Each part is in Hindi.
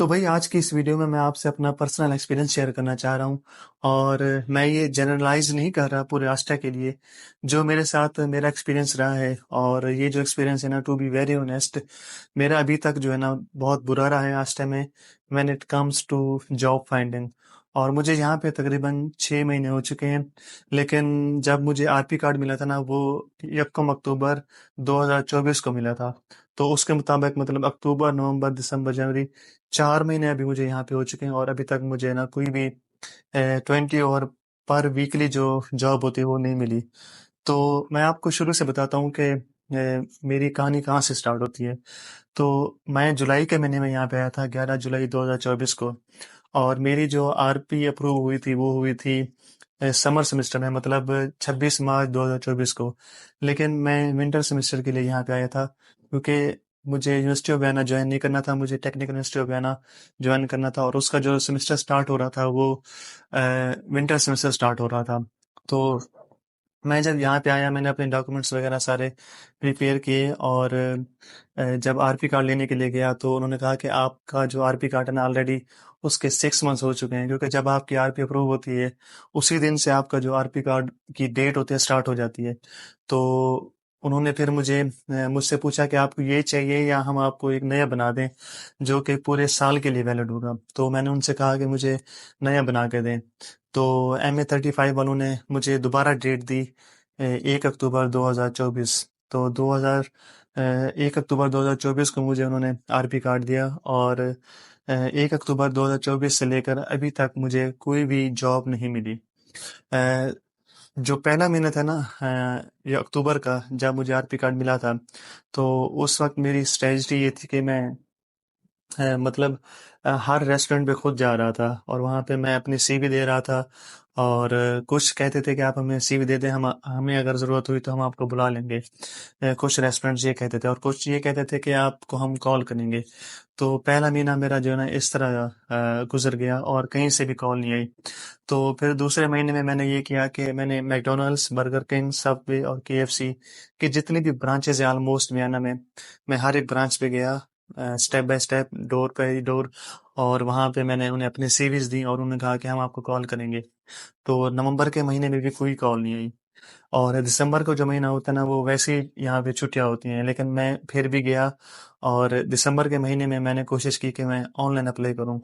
तो भाई आज की इस वीडियो में मैं आपसे अपना पर्सनल एक्सपीरियंस शेयर करना चाह रहा हूँ। और मैं ये जनरलाइज नहीं कर रहा पूरे आस्था के लिए। जो मेरे साथ मेरा एक्सपीरियंस रहा है, और ये जो एक्सपीरियंस है ना, टू बी वेरी ऑनेस्ट, मेरा अभी तक जो है ना बहुत बुरा रहा है आस्था में when it comes to job finding. और मुझे यहाँ पे तकरीबन 6 महीने हो चुके हैं। लेकिन जब मुझे आरपी कार्ड मिला था ना, वो 1 अक्टूबर 2024 को मिला था। तो उसके मुताबिक मतलब अक्टूबर, नवंबर, दिसंबर, जनवरी, 4 महीने अभी मुझे यहाँ पे हो चुके हैं, और अभी तक मुझे ना कोई भी 20 और पर वीकली जो जॉब होती है वो नहीं मिली। तो मैं आपको शुरू से बताता हूँ कि मेरी कहानी कहाँ से स्टार्ट होती है। तो मैं जुलाई के महीने में यहाँ पे आया था, 11 जुलाई 2024 को। और मेरी जो आरपी अप्रूव हुई थी वो हुई थी समर सेमेस्टर में, मतलब 26 मार्च 2024 को। लेकिन मैं विंटर सेमेस्टर के लिए यहाँ पे आया था, क्योंकि मुझे यूनिवर्सिटी ऑफ गयाना ज्वाइन नहीं करना था, मुझे technical university of Guyana join करना था। और उसका जो सेमेस्टर स्टार्ट हो रहा था वो विंटर सेमेस्टर स्टार्ट हो रहा था। तो मैं जब यहाँ पे आया, मैंने अपने डॉक्यूमेंट्स वगैरह सारे प्रिपेयर किए। और जब आरपी कार्ड लेने के लिए गया तो उन्होंने कहा कि आपका जो आरपी कार्ड है ना, ऑलरेडी उसके 6 मंथ्स हो चुके हैं, क्योंकि जब आपकी आरपी अप्रूव होती है उसी दिन से आपका जो आरपी कार्ड की डेट होती है स्टार्ट हो जाती है। तो उन्होंने फिर मुझसे पूछा कि आपको ये चाहिए या हम आपको एक नया बना दें जो कि पूरे साल के लिए वैलिड होगा। तो मैंने उनसे कहा कि मुझे नया बना के दें। तो MA35 वालों ने मुझे दोबारा डेट दी, 1 अक्टूबर 2024। तो 1 अक्टूबर 2024 को मुझे उन्होंने आरपी कार्ड दिया। और 1 अक्टूबर 2024 से लेकर अभी तक मुझे कोई भी जॉब नहीं मिली। अ, जो पहला महीना था ना, ये अक्टूबर का, जब मुझे आरपी कार्ड मिला था, तो उस वक्त मेरी स्ट्रेटजी ये थी कि मैं मतलब हर रेस्टोरेंट पे खुद जा रहा था और वहाँ पे मैं अपनी सीवी दे रहा था। और कुछ कहते थे कि आप हमें सीवी दे दें, हम हमें अगर ज़रूरत हुई तो हम आपको बुला लेंगे। कुछ रेस्टोरेंट्स ये कहते थे, और कुछ ये कहते थे कि आपको हम कॉल करेंगे। तो पहला महीना मेरा जो है ना इस तरह गुजर गया, और कहीं से भी कॉल नहीं आई। तो फिर दूसरे महीने में मैंने ये किया कि मैंने मैकडोनल्ड्स, बर्गर किंग, सबवे और केएफसी की जितनी भी ब्रांचेज है ऑलमोस्ट वियना में, मैं हर एक ब्रांच पे गया, स्टेप बाय स्टेप, डोर पे डोर। और वहाँ पे मैंने उन्हें अपनी सीवीज दी और उन्होंने कहा कि हम आपको कॉल करेंगे। तो नवंबर के महीने में भी कोई कॉल नहीं आई। और दिसंबर का जो महीना होता है ना, वो वैसे ही यहाँ पे छुट्टियाँ होती हैं, लेकिन मैं फिर भी गया। और दिसंबर के महीने में मैंने कोशिश की कि मैं ऑनलाइन अप्लाई करूँ।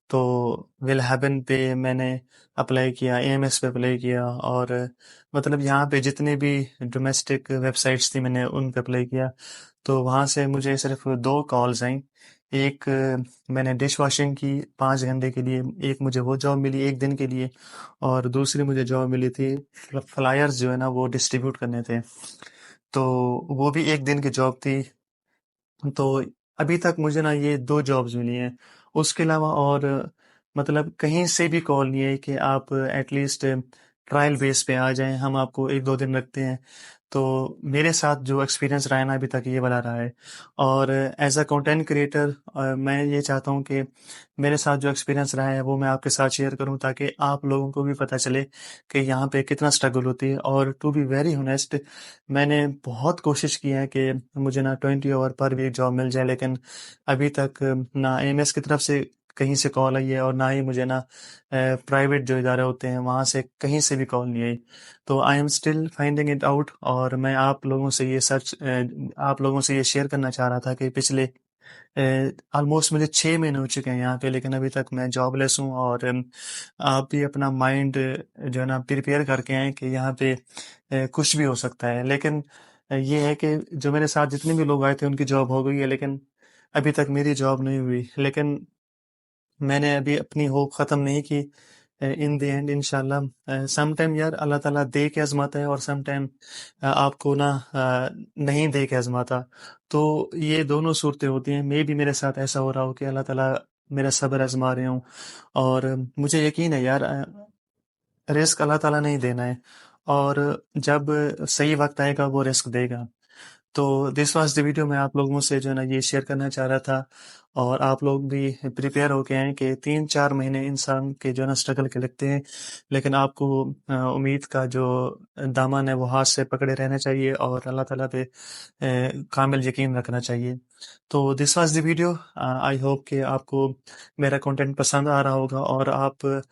तो विल हैवन पे मैंने अप्लाई किया, एएमएस पे अप्लाई किया, और मतलब यहाँ पे जितने भी डोमेस्टिक वेबसाइट्स थी मैंने उन पे अप्लाई किया। तो वहाँ से मुझे सिर्फ दो कॉल्स आई। एक मैंने डिश वॉशिंग की 5 घंटे के लिए, एक मुझे वो जॉब मिली एक दिन के लिए। और दूसरी मुझे जॉब मिली थी फ्लायर्स जो है ना वो डिस्ट्रीब्यूट करने थे। तो वो भी एक दिन की जॉब थी। तो अभी तक मुझे ना ये दो जॉब्स मिली हैं। उसके अलावा और मतलब कहीं से भी कॉल नहीं है कि आप एटलीस्ट ट्रायल बेस पे आ जाएं, हम आपको 1-2 दिन रखते हैं। तो मेरे साथ जो एक्सपीरियंस रहा है ना अभी तक ये वाला रहा है। और एज अ कंटेंट क्रिएटर मैं ये चाहता हूँ कि मेरे साथ जो एक्सपीरियंस रहा है वो मैं आपके साथ शेयर करूँ, ताकि आप लोगों को भी पता चले कि यहाँ पे कितना स्ट्रगल होती है। और टू बी वेरी ऑनेस्ट, मैंने बहुत कोशिश की है कि मुझे ना 20 आवर पर वीक जॉब मिल जाए, लेकिन अभी तक ना एएमएस की तरफ से कहीं से कॉल आई है, और ना ही मुझे ना प्राइवेट जो इदारे होते हैं वहाँ से कहीं से भी कॉल नहीं आई। तो I am still finding it out. और मैं आप लोगों से ये शेयर करना चाह रहा था कि पिछले ऑलमोस्ट मुझे 6 महीने हो चुके हैं यहाँ पे, लेकिन अभी तक मैं जॉबलेस हूँ। और आप भी अपना माइंड जो है ना प्रिपेयर करके आए कि यहाँ पे कुछ भी हो सकता है। लेकिन ये है कि जो मेरे साथ जितने भी लोग आए थे उनकी जॉब हो गई है, लेकिन अभी तक मेरी जॉब नहीं हुई। लेकिन मैंने अभी अपनी होप ख़त्म नहीं की। इन द एंड इंशाल्लाह सम टाइम यार अल्लाह ताला दे के आजमाता है, और सम टाइम आपको ना नहीं दे के आजमाता। तो ये दोनों सूरतें होती हैं। मे भी मेरे साथ ऐसा हो रहा हो कि अल्लाह ताला मेरा सब्र आजमा रहे हों। और मुझे यकीन है यार, रिस्क अल्लाह ताला ने ही देना है। और जब सही वक्त आएगा वो रिस्क देगा। तो दिस वाज द वीडियो। मैं आप लोगों से जो है ना ये शेयर करना चाह रहा था, और आप लोग भी प्रिपेयर होके आए कि 3-4 महीने इंसान के जो है ना स्ट्रगल के लगते हैं, लेकिन आपको उम्मीद का जो दामन है वो हाथ से पकड़े रहना चाहिए और अल्लाह ताला पे कामिल यकीन रखना चाहिए। तो this was the video. I hope कि आपको मेरा कंटेंट पसंद आ रहा होगा, और आप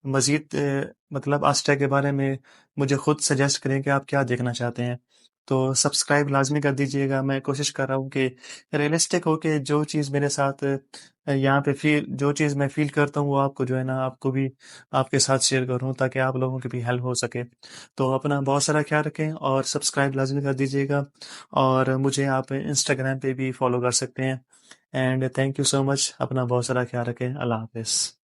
मज़ीद मतलब आस्था के बारे में मुझे खुद सजेस्ट करें कि आप क्या देखना चाहते हैं। तो सब्सक्राइब लाज़मी कर दीजिएगा। मैं कोशिश कर रहा हूँ कि रियलिस्टिक हो के जो चीज़ मेरे साथ यहाँ पे जो चीज़ मैं फ़ील करता हूँ वो आपको जो है ना आपको भी आपके साथ शेयर करूँ, ताकि आप लोगों की भी हेल्प हो सके। तो अपना बहुत सारा ख़्याल रखें और सब्सक्राइब लाज़मी कर दीजिएगा, और मुझे आप इंस्टाग्राम पे भी फ़ॉलो कर सकते हैं। And thank you so much. अपना बहुत सारा ख़्याल रखें। अल्लाह हाफ़िज़।